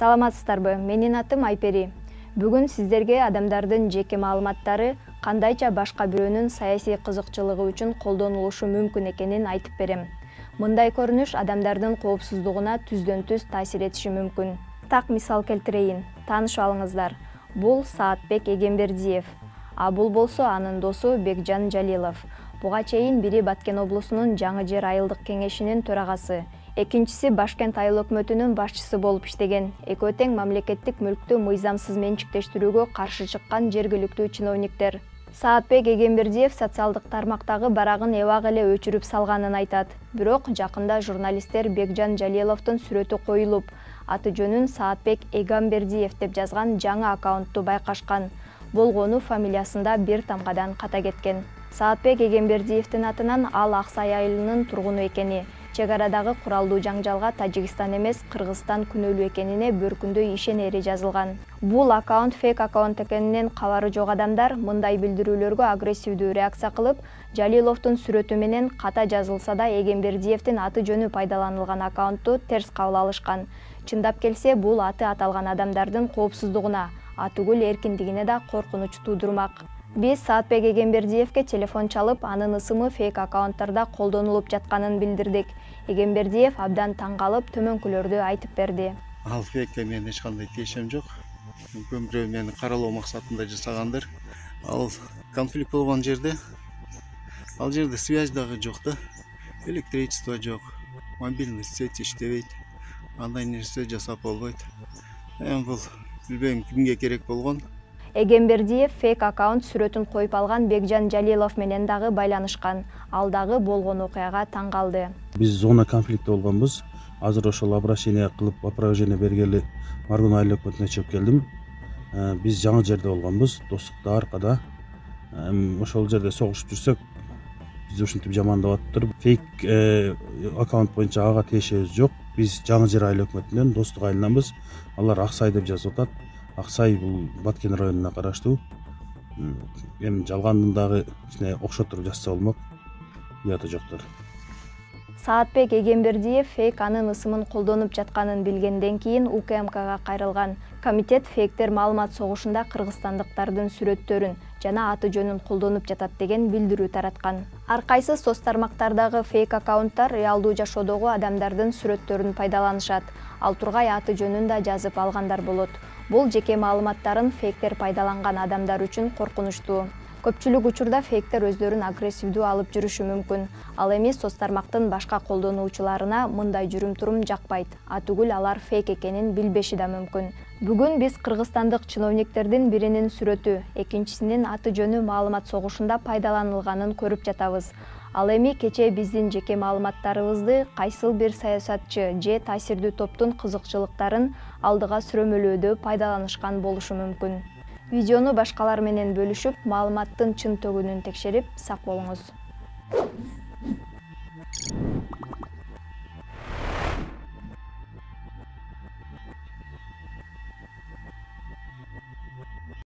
Саламатсыздарбы? Менин атым Айпери. Бүгүн сиздерге адамдардын жеке маалыматтары кандайча башка бирөөнүн саясий кызыкчылыгы үчүн колдонулушу мүмкүн экенин айтып берем. Мындай көрүнүш адамдардын коопсуздугуна түздөн-түз таасир этиши мүмкүн. Так мисал келтирейин. Таанышып алыңыздар. Бул Саатбек Эгембердиев. А бул болсо анын досу Бекжан Жалилов. Буга чейин бири Баткен облусунун Жаңы Жер айылдык кеңешинин төрагасы, экинчиси Башкент айыл өкмөтүнүн башчысы болуп иштеген. Экөө тең мамлекеттик мүлктү мыйзамсыз менчиктештирүүгө каршы чыккан жергиликтүү чиновниктер. Саатбек Эгембердиев социалдык тармактагы барагын эбак эле өчүрүп салганын айтат. Бирок жакында журналисттер Бекжан Жалиловдун сүрөтү коюлуп, аты жөнүн Саатбек Эгембердиев деп жазган жаңы аккаунтту байкашкан. Болгону фамилиясында бир тамгадан ката кеткен. Саатбек Эгембердиевдин атынан ал Аксай айылынын тургуну экени, чек арадагы куралдуу жаңжалга Тажикстан эмес, Кыргызстан күнөөлүү экенине бөркүндөй ишенери жазылган. Бул аккаунт фейк аккаунт экенинен кабары жок адамдар мындай билдирүүлөргө агрессивдүү реакция кылып, Жалиловдун сүрөтү менен ката жазылса да Эгембердиевдин аты жөнү пайдаланылган аккаунтту терс кабыл алышкан. Чындап келсе, бул аты аталган адамдардын коопсуздугуна, атүгүл эркиндигине да коркунуч туудурмак. Биз Саатбек Эгембердиевге телефон чалып, анын ысымы фейк аккаунттарда колдонулуп жатканын билдирдик. Эгембердиев абдан таң калып, төмөнкүлөрдү айтып берди. Ал фейкке менин эч кандай тиешем жок. Мүмкүн бирөө мени каралоо максатында жасагандыр. Ал конфликт болгон жерде, ал жерде связь дагы жок да, электричество жок, мобильный сеть иштебейт. Андай нерсе жасап болбойт. Бул билбейм кимге керек болгон. Эгембердиев фейк аккаунт сүрөтүн коюп алган Бекжан Жалилов менен дагы байланышкан. Ал дагы болгон окуяга таң калды. Биз зона конфликти болгонбуз. Азыр ошол обращение кылып, опровержение бергели Маргун айыл өкмөтүнө чыгып келдим. Биз Жаңы Жерде болгонбуз, достукта аркада. Ошол жерде согушуп жүрсөк, биз ушинтип жамандап атыптыр. Фейк аккаунт боюнча ага тиешебиз жок. Биз Жаңы Жер айыл өкмөтүнөн, достук айылынанбыз. Алар Аксай деп жазып атат. Аксай бул Баткен районуна караштуу. Эми жалгандын дагы ичине окшотуруп жазса болмок. Уяты жоктор. Саатбек Эгембердиев фейк анын ысымын колдонуп жатканын билгенден кийин УКМКга кайрылган. Комитет фейктер маалымат согушунда кыргызстандыктардын сүрөттөрүн жана аты жөнүн колдонуп жатат деген билдирүү тараткан. Ар кайсы соц тармактардагы фейк аккаунттар реалдуу жашоодогу адамдардын сүрөттөрүн пайдаланышат. Ал тургай аты жөнүн да жазып алгандар болот. Бул жеке маалыматтарын фейктер пайдаланган адамдар үчүн коркунучтуу. Көпчүлүк учурда фейктер өздөрүн агрессивдүү алып жүрүшү мүмкүн. Ал эми соц тармактын башка колдонуучуларына мындай жүрүм-турум жакпайт. Атүгүл алар фейк экенин билбеши да мүмкүн. Бүгүн биз кыргызстандык чиновниктердин биринин сүрөтү, экинчисинин аты жөнү маалымат согушунда пайдаланылганын көрүп жатабыз. Ал эми кечээ биздин жеке маалыматтарыбызды кайсыл бир саясатчы же таасирдүү топтун кызыкчылыктарын алдыга сүрөмөлөөдө пайдаланышкан болушу мүмкүн. Видеону башкалар менен бөлүшүп, маалыматтын чын төгүнүн текшерип, сак болуңуз.